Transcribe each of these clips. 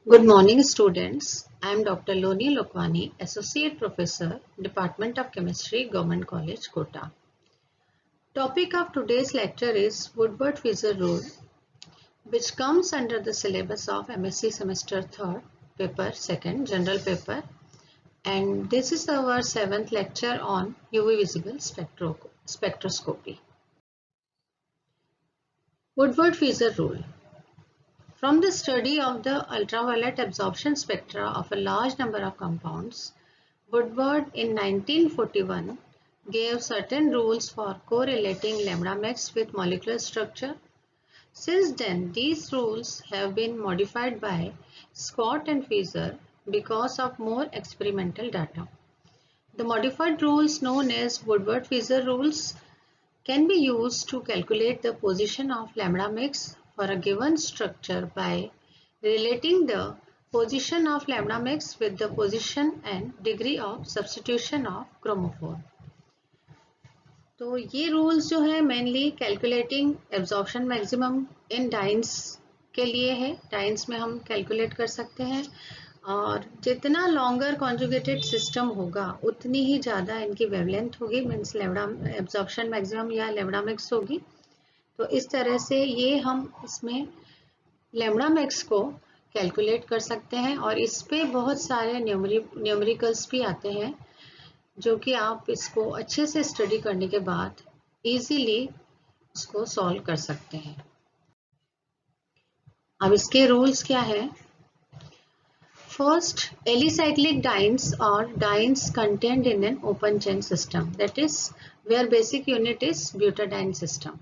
Good morning, students. I am Dr. Loni Lokwani, Associate Professor, Department of Chemistry, Government College, Kota. Topic of today's lecture is Woodward-Fieser rule, which comes under the syllabus of MSc Semester 3rd, Paper 2nd, General Paper, and this is our 7th lecture on UV visible spectroscopy. Woodward-Fieser rule. From the study of the ultraviolet absorption spectra of a large number of compounds, Woodward in 1941 gave certain rules for correlating lambda max with molecular structure. Since then, these rules have been modified by Scott and Fieser because of more experimental data. The modified rules known as Woodward-Fieser rules can be used to calculate the position of lambda max for a given structure by relating the position of lambda max with the position and degree of substitution of chromophore. तो ये rules जो है mainly calculating absorption maximum इन dice के लिए है. Dice में हम calculate कर सकते हैं और जितना लॉन्गर कॉन्जुगेटेड सिस्टम होगा उतनी ही ज़्यादा इनकी वेवलेंथ होगी, मीन्स लैम्डा एब्जॉर्प्शन मैक्सिमम या लैम्डा मैक्स होगी. तो इस तरह से ये हम इसमें लैम्डा मैक्स को कैलकुलेट कर सकते हैं और इस पे बहुत सारे न्यूमेरिकल्स भी आते हैं जो कि आप इसको अच्छे से स्टडी करने के बाद इजीली इसको सॉल्व कर सकते हैं. अब इसके रूल्स क्या है? First, alicyclic dienes or dienes contained in an open chain system, that is where basic unit is butadiene system.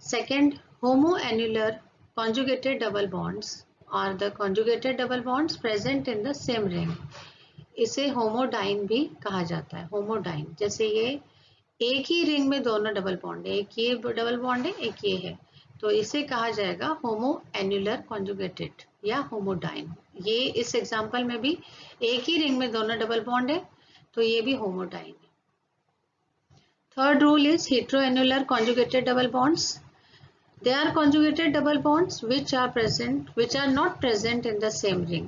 Second, homoannular conjugated double bonds or the conjugated double bonds present in the same ring. इसे होमोडाइन भी कहा जाता है. होमोडाइन जैसे ये एक ही ring में दोनों डबल बॉन्ड है, एक ये डबल बॉन्ड है, एक ये है, तो इसे कहा जाएगा होमो एन्युलर कॉन्जुगेटेड या होमोडाइन. ये इस एग्जांपल में भी एक ही रिंग में दोनों डबल बॉन्ड है, तो ये भी होमोडाइन है. Third rule is heteroannular conjugated double bonds. They are conjugated double bonds which are not present in the same ring.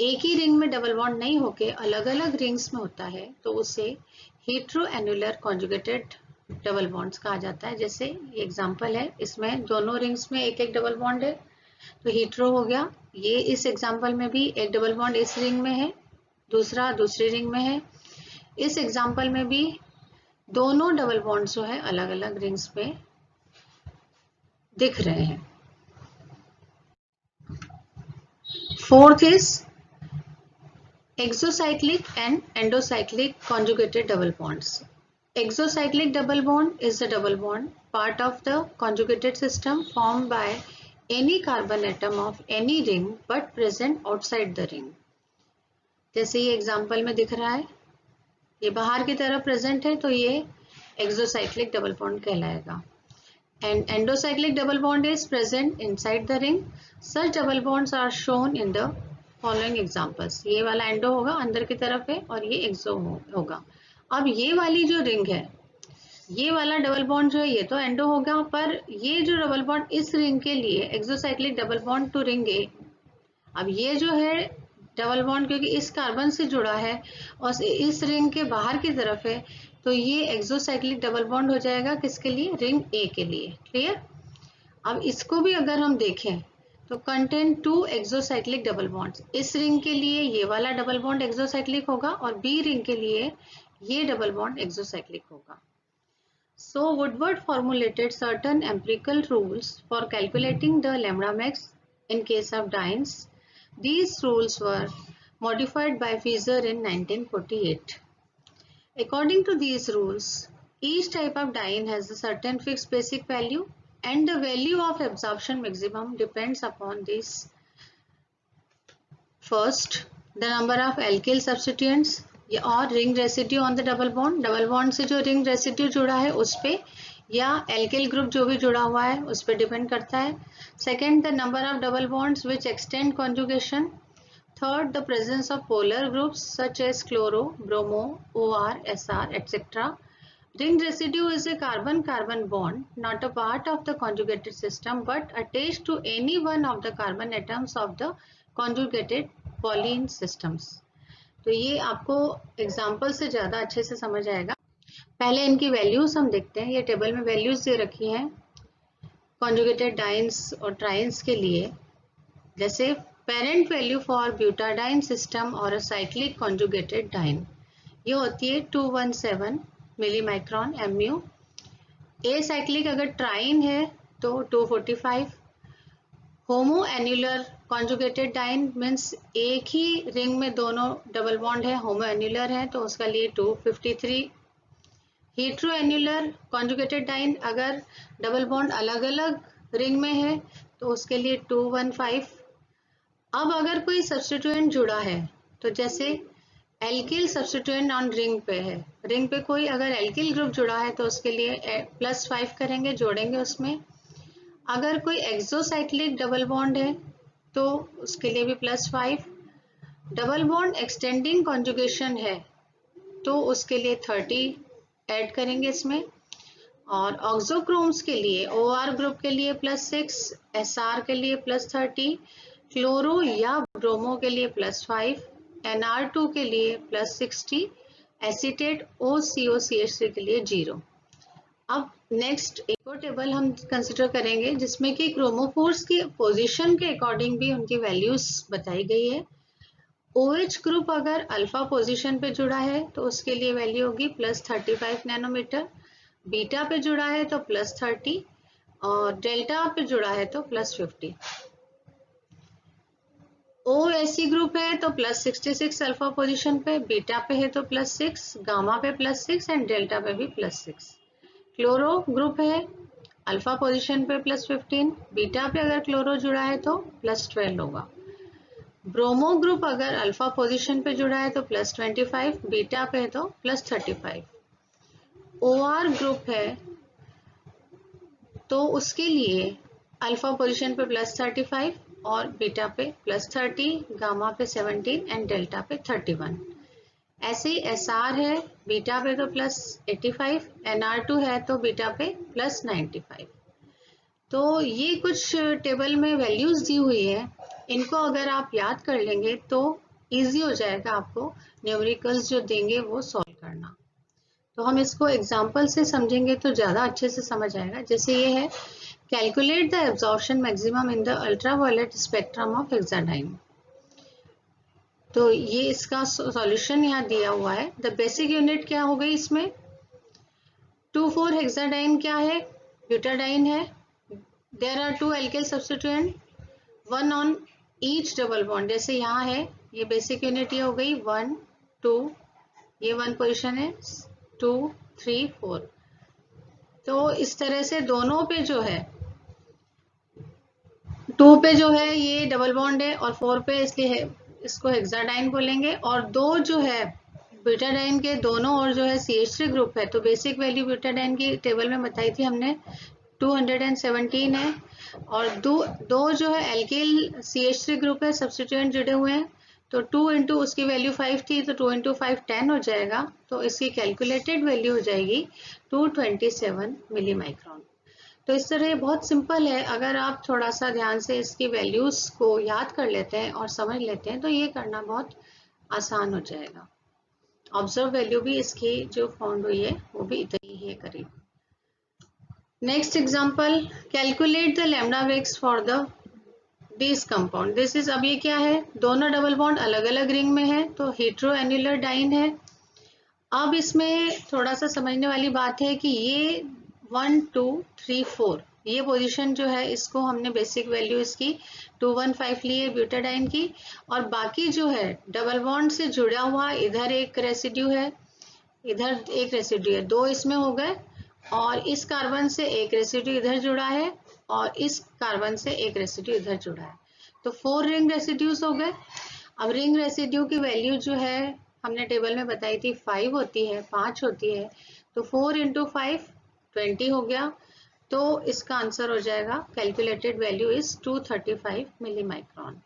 एक ही रिंग में डबल बॉन्ड नहीं होके अलग अलग रिंग्स में होता है तो उसे हेटेरोएन्युलर कॉन्जुगेटेड डबल बॉन्ड्स कहा जाता है. जैसे ये एग्जांपल है, इसमें दोनों रिंग्स में एक एक डबल बॉन्ड है तो हेटेरो हो गया. ये इस एग्जांपल में भी एक डबल बॉन्ड इस रिंग में है, दूसरा दूसरी रिंग में है. इस एग्जांपल में भी दोनों डबल बॉन्ड जो है अलग अलग रिंग्स में दिख रहे हैं. Fourth is exocyclic and endocyclic conjugated double bonds. Exocyclic double bond is the double bond part of the conjugated system formed by any carbon atom of any ring but present outside the ring. जैसे ये example में दिख रहा है, ये बाहर की तरफ प्रेजेंट है तो ये exocyclic double bond कहलाएगा. And endocyclic double bond is present inside the ring. Such double bonds are shown in the following examples. ये वाला एंडो होगा, अंदर की तरफ है, और ये एक्सो होगा. अब ये वाली जो रिंग है, ये वाला डबल बॉन्ड जो है ये तो एंडो होगा, पर ये जो डबल बॉन्ड इस रिंग के लिए exocyclic double bond to ring A. अब ये जो है डबल बॉन्ड क्योंकि इस कार्बन से जुड़ा है और इस रिंग के बाहर की तरफ है तो ये एक्सोसाइक्लिक डबल बॉन्ड हो जाएगा किसके लिए? रिंग ए के लिए. क्लियर? अब इसको भी अगर हम देखें तो contain two exocyclic double bonds. इस रिंग के लिए ये वाला डबल बॉन्ड एक्सोसाइक्लिक होगा और बी रिंग के लिए ये डबल बॉन्ड एक्सोसाइक्लिक होगा. So Woodward formulated certain empirical rules for calculating the lambda max in case of dienes. These rules were modified by Fieser in 1948. According to these rules, each type of diene has a certain fixed basic value and the value of absorption maximum depends upon this. First, the number of alkyl substituents or ring residue on the double bond. Double bond से जो ring residue जुड़ा है उस पे या alkyl group जो भी जुड़ा हुआ है उस पे डिपेंड करता है. Second, the number of double bonds which extend conjugation. Third, the presence of polar groups such as chloro, bromo, OR, SR, etc. Ring residue is a carbon-carbon bond, not a part of the conjugated system, but attached to any one of the carbon atoms of the conjugated polyene systems. तो ये आपको example से ज़्यादा अच्छे से समझ आएगा. पहले इनकी वैल्यूज हम देखते हैं. ये टेबल में वैल्यूज दे रखी हैं कॉन्जुगेटेड डाइन्स और ट्राइन्स के लिए. जैसे parent value for butadiene system और अ साइक्लिक कॉन्जुगेटेड डाइन, ये होती है 217 मिलीमाइक्रॉन MU. ए साइक्लिक अगर ट्राइन है तो 245. होमो एन्युलर कॉन्जुगेटेड डाइन मीन्स एक ही रिंग में दोनों डबल बॉन्ड है, होमो एन्युलर है, तो उसका लिए 253. हीट्रो एन्युलर कॉन्जुगेटेड डाइन अगर डबल बॉन्ड अलग अलग रिंग में है तो उसके लिए 215. अब अगर कोई सब्स्टिट्यूएंट जुड़ा है, तो जैसे एल्किल सब्स्टिट्यूएंट ऑन रिंग पे है, रिंग पे कोई अगर एल्किल ग्रुप जुड़ा है तो उसके लिए +5 करेंगे, जोड़ेंगे उसमें. अगर कोई एक्सोसाइक्लिक डबल बॉन्ड है तो उसके लिए भी +5. डबल बॉन्ड एक्सटेंडिंग कॉन्जुगेशन है तो उसके लिए 30 ऐड करेंगे इसमें. और ऑक्सोक्रोम्स के लिए OR ग्रुप के लिए +6, SR के लिए +30, क्लोरो या ब्रोमो के लिए +5, NR2 के लिए +60, एसीटेट OCOCH3 के लिए 0. अब नेक्स्ट एक और टेबल हम कंसिडर करेंगे जिसमें कि क्रोमोफोर्स की पोजीशन के अकॉर्डिंग भी उनकी वैल्यूज बताई गई है. OH ग्रुप अगर अल्फा पोजीशन पे जुड़ा है तो उसके लिए वैल्यू होगी +35 नैनोमीटर. बीटा पे जुड़ा है तो +30 और डेल्टा पे जुड़ा है तो +50. OSE ग्रुप है तो +66 अल्फा पोजीशन पे, बीटा पे है तो +6, गामा पे +6 एंड डेल्टा पे भी +6. क्लोरो ग्रुप है अल्फा पोजीशन पे +15, बीटा पे अगर क्लोरो जुड़ा है तो +12 होगा. ब्रोमो ग्रुप अगर अल्फा पोजीशन पे जुड़ा है तो +25, बीटा पे है तो +35. OR ग्रुप है तो उसके लिए अल्फा पोजीशन पे +35 और बीटा पे +30, गामा पे 17 एंड डेल्टा पे 31. ऐसे ही SR है, बीटा पे तो +85, NR2 है तो बीटा पे +95. तो ये कुछ टेबल में वैल्यूज दी हुई है, इनको अगर आप याद कर लेंगे तो इजी हो जाएगा आपको न्यूमेरिकल्स जो देंगे वो सॉल्व करना. तो हम इसको एग्जाम्पल से समझेंगे तो ज़्यादा अच्छे से समझ आएगा. जैसे ये है, calculate the absorption maximum in the ultraviolet spectrum of hexadiene. तो ये इसका सॉल्यूशन यहाँ दिया हुआ है. द बेसिक यूनिट क्या हो गई इसमें, 2,4 हेक्साडाइन क्या है, ब्यूटाडाइन है. There are 2 alkyl substituent, 1 on each double bond. जैसे यहाँ है, ये बेसिक यूनिट ये हो गई 1 2, ये 1 पोजिशन है, 2 3 4. तो इस तरह से दोनों पे जो है, 2 पे जो है ये डबल बॉन्ड है और 4 पे इसलिए इसको हेक्साडाइन बोलेंगे. और दो जो है ब्यूटाडाइन के दोनों और जो है CH3 ग्रुप है. तो बेसिक वैल्यू ब्यूटाडाइन की टेबल में बताई थी हमने 217 है. और दो जो है एल्किल CH3 ग्रुप है, सब्स्टिट्यूएंट जुड़े हुए हैं, तो 2 इंटू उसकी वैल्यू 5 थी तो 2 इंटू 5 10 हो जाएगा. तो इसकी कैलकुलेटेड वैल्यू हो जाएगी 227 मिलीमाइक्रॉन. तो इस तरह बहुत सिंपल है. अगर आप थोड़ा सा ध्यान से इसकी वैल्यूज को याद कर लेते हैं और समझ लेते हैं तो ये करना बहुत आसान हो जाएगा. ऑब्जर्व वैल्यू भी इसकी जो फाउंड हुई है वो भी इतनी ही है करीब. Next example, calculate the lambda max for the this compound. This is, अब ये क्या है, दोनों डबल बॉन्ड अलग अलग रिंग में है तो हेट्रो एन्युलर डाइन है. अब इसमें थोड़ा सा समझने वाली बात है कि ये 1 2 3 4 ये पोजीशन जो है इसको हमने बेसिक वैल्यू इसकी 215 ली है ब्यूटाडाइन की. और बाकी जो है डबल बॉन्ड से जुड़ा हुआ, इधर एक रेसिड्यू है, इधर एक रेसिड्यू है, 2 इसमें हो गए. और इस कार्बन से एक रेसिड्यू इधर जुड़ा है और इस कार्बन से एक रेसिड्यू इधर जुड़ा है. तो 4 रिंग रेसिड्यूज हो गए. अब रिंग रेसिड्यू की वैल्यू जो है हमने टेबल में बताई थी 5 होती है, 5 होती है. तो 4 इंटू 5 20 हो गया. तो इसका आंसर हो जाएगा, कैलकुलेटेड वैल्यू इज 235 मिलीमाइक्रॉन.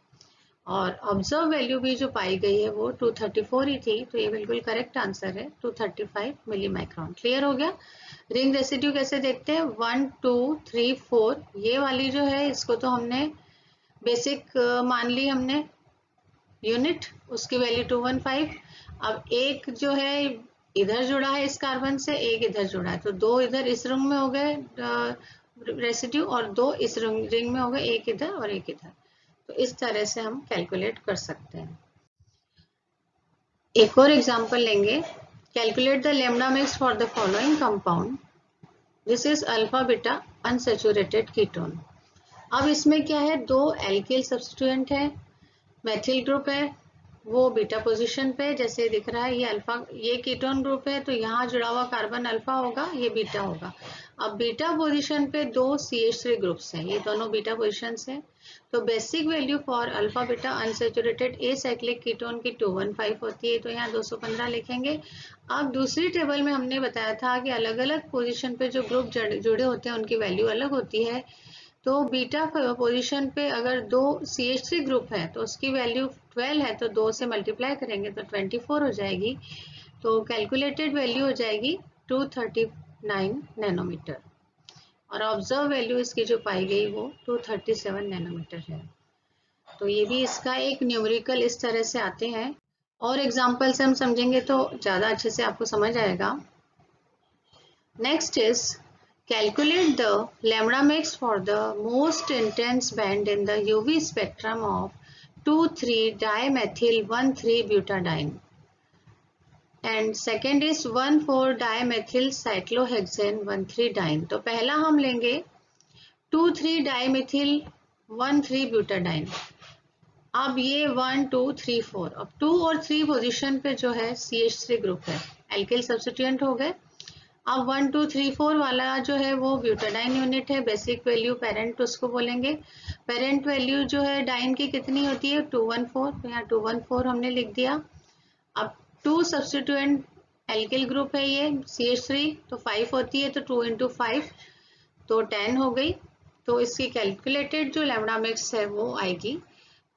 और ऑब्जर्व वैल्यू भी जो पाई गई है वो 234 ही थी, तो ये बिल्कुल करेक्ट आंसर है 235 मिली माइक्रोन। क्लियर हो गया। रिंग रेसिड्यू कैसे देखते हैं, 1 2 3 4, ये वाली जो है इसको तो हमने बेसिक मान ली हमने यूनिट, उसकी वैल्यू 215। अब एक जो है इधर जुड़ा है इस कार्बन से, एक इधर जुड़ा है, तो दो इधर इस रिंग में हो गए रेसिड्यू और दो इस रिंग में हो गए, एक इधर और एक इधर। तो इस तरह से हम कैलकुलेट कर सकते हैं। एक और एग्जांपल लेंगे। Calculate the lambda mix for the following compound, this is alpha beta unsaturated ketone. अब इसमें क्या है, दो एल्किल सब्स्टिट्यूएंट है, मेथिल ग्रुप है, वो बीटा पोजीशन पे जैसे दिख रहा है, ये अल्फा, ये कीटोन ग्रुप है तो यहाँ जुड़ा हुआ कार्बन अल्फा होगा, ये बीटा होगा। अब बीटा पोजीशन पे दो CH3 ग्रुप्स हैं, ये दोनों बीटा पोजीशन है। तो basic value for alpha beta unsaturated acyclic ketone की 215 होती है, तो यहाँ 215 लिखेंगे। अब दूसरी टेबल में हमने बताया था कि अलग अलग पोजीशन पे जो ग्रुप जुड़े होते हैं उनकी वैल्यू अलग होती है। तो बीटा पोजीशन पे अगर दो CH3 ग्रुप है तो उसकी वैल्यू 12 है, तो 2 से मल्टीप्लाई करेंगे तो 24 हो जाएगी। तो कैलकुलेटेड वैल्यू हो जाएगी 239 नैनोमीटर, और ऑब्जर्व वैल्यू इसकी जो पाई गई वो 237 नैनोमीटर है। तो ये भी इसका एक न्यूमेरिकल इस तरह से आते हैं, और एग्जाम्पल से हम समझेंगे तो ज़्यादा अच्छे से आपको समझ आएगा। Next is calculate the lambda mix for the most intense band in the UV spectrum of 2,3-dimethyl-1,3-butadiene, and second is 1,4-dimethyl-cyclohexane-1,3-diene। तो पहला हम लेंगे 2,3-dimethyl-1,3-butadiene। अब ये 1 2 3 4, अब 2 और 3 पोजीशन पे जो है CH3 ग्रुप है, एल्किल सब्स्टिट्यूएंट हो गए। अब 1 2 3 4 वाला जो है वो ब्यूटाडाइन यूनिट है, बेसिक वैल्यू पेरेंट उसको बोलेंगे। पेरेंट वैल्यू जो है डाइन की कितनी होती है, 214, तो यहाँ 214 हमने लिख दिया। अब 2 सब्स्टिट्यूएंट एल्किल ग्रुप है ये CH3, तो 5 होती है, तो 2 इंटू 5 तो 10 हो गई। तो इसकी कैलकुलेटेड जो लैम्डा मिक्स है वो आएगी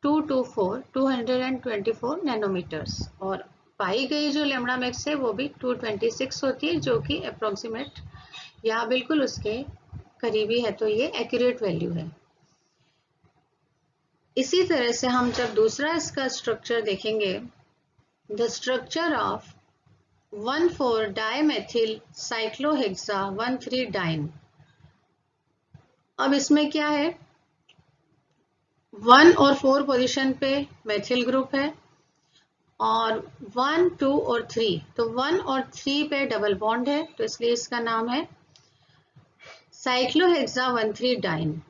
224 नैनोमीटर्स, और पाई गई जो लैम्डा मिक्स है वो भी 226 होती है, जो कि अप्रोक्सीमेट या बिल्कुल उसके करीबी है, तो ये एक्यूरेट वैल्यू है। इसी तरह से हम जब दूसरा इसका स्ट्रक्चर देखेंगे, द स्ट्रक्चर ऑफ 1,4-डाइमेथिल साइक्लोहेक्सा 1,3-डाइन। अब इसमें क्या है, 1 और 4 पोजीशन पे मेथिल ग्रुप है, और 1 2 और 3, तो 1 और 3 पे डबल बॉन्ड है, तो इसलिए इसका नाम है साइक्लोहेक्सा 1,3-डाइन।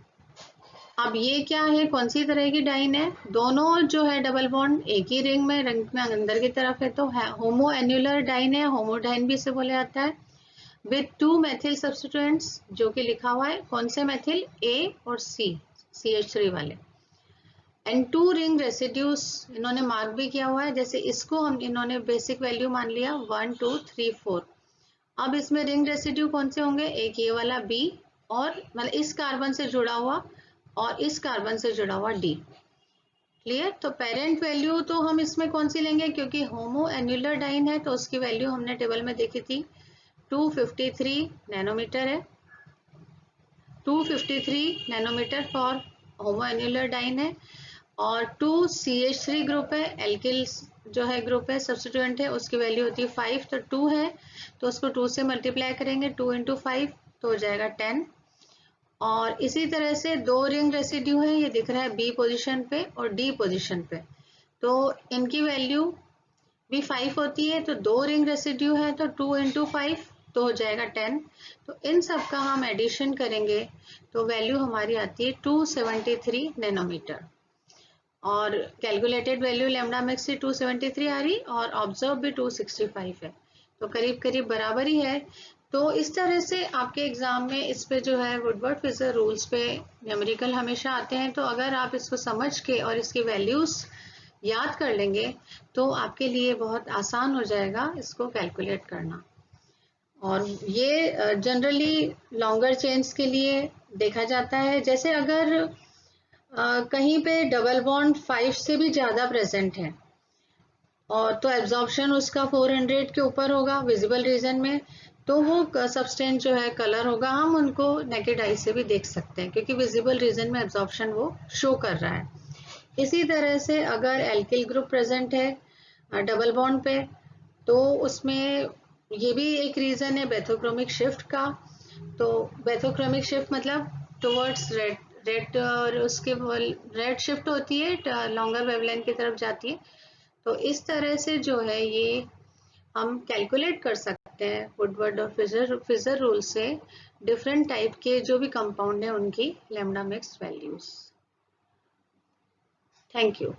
अब ये क्या है, कौन सी तरह की डाइन है, दोनों जो है डबल बॉन्ड एक ही रिंग में अंदर की तरफ है, तो होमो एन्युलर डाइन है, होमोडाइन भी इसे बोला जाता है, विथ 2 मेथिल सब्स्टिट्यूएंट्स, जो कि लिखा हुआ है कौन से मेथिल, A और C, CH3 वाले, एंड 2 रिंग रेसिड्यूज इन्होंने मार्क भी किया हुआ है, जैसे इसको हम इन्होंने बेसिक वैल्यू मान लिया 1 2 3 4। अब इसमें रिंग रेसिड्यू कौन से होंगे, एक ये वाला B, और मतलब इस कार्बन से जुड़ा हुआ और इस कार्बन से जुड़ा हुआ D। क्लियर। तो पेरेंट वैल्यू तो हम इसमें कौन सी लेंगे, क्योंकि होमो एन्युलर डाइन है, तो उसकी वैल्यू हमने टेबल में देखी थी 253 नैनोमीटर है, 253 nanometre for homo annular diene है, और 2 CH3 ग्रुप है, एल्किल जो है ग्रुप है, सब्स्टिट्यूएंट है, उसकी वैल्यू होती है 5, तो 2 है, तो उसको 2 से मल्टीप्लाई करेंगे, 2 इंटू 5 तो हो जाएगा 10। और इसी तरह से 2 रिंग रेसिड्यू है, ये दिख रहा है B पोजीशन पे और D पोजीशन पे, तो इनकी वैल्यू भी 5 होती है, तो 2 रिंग रेसिड्यू है, तो 2 इंटू 5 तो हो जाएगा 10। तो इन सब का हम एडिशन करेंगे तो वैल्यू हमारी आती है 273 नैनोमीटर, और कैलकुलेटेड वैल्यू लैम्डा मिक्स से 273 आ रही, और ऑब्जर्व भी 265 है, तो करीब करीब बराबर ही है। तो इस तरह से आपके एग्जाम में इस पे जो है वुडवर्ड-फिशर रूल्स पे न्यूमेरिकल हमेशा आते हैं, तो अगर आप इसको समझ के और इसकी वैल्यूज याद कर लेंगे तो आपके लिए बहुत आसान हो जाएगा इसको कैलकुलेट करना। और ये जनरली लॉन्गर चेन्स के लिए देखा जाता है, जैसे अगर कहीं पे डबल बॉन्ड 5 से भी ज़्यादा प्रेजेंट है और तो एब्जॉर्प्शन उसका 400 के ऊपर होगा विजिबल रीजन में, तो वो सब्सटेंस जो है कलर होगा, हम उनको नेकेड आई से भी देख सकते हैं क्योंकि विजिबल रीजन में एब्जॉर्प्शन वो शो कर रहा है। इसी तरह से अगर एल्किल ग्रुप प्रेजेंट है डबल बॉन्ड पे, तो उसमें ये भी एक रीजन है बेथोक्रोमिक शिफ्ट का। तो बेथोक्रोमिक शिफ्ट मतलब टुवर्ड्स रेड, रेड और उसके रेड शिफ्ट होती है, लॉन्गर वेवलेंथ की तरफ जाती है। तो इस तरह से जो है ये हम कैलकुलेट कर सकते हैं वुडवर्ड और फिजर रूल से डिफरेंट टाइप के जो भी कंपाउंड है उनकी lambda mix values. Thank you.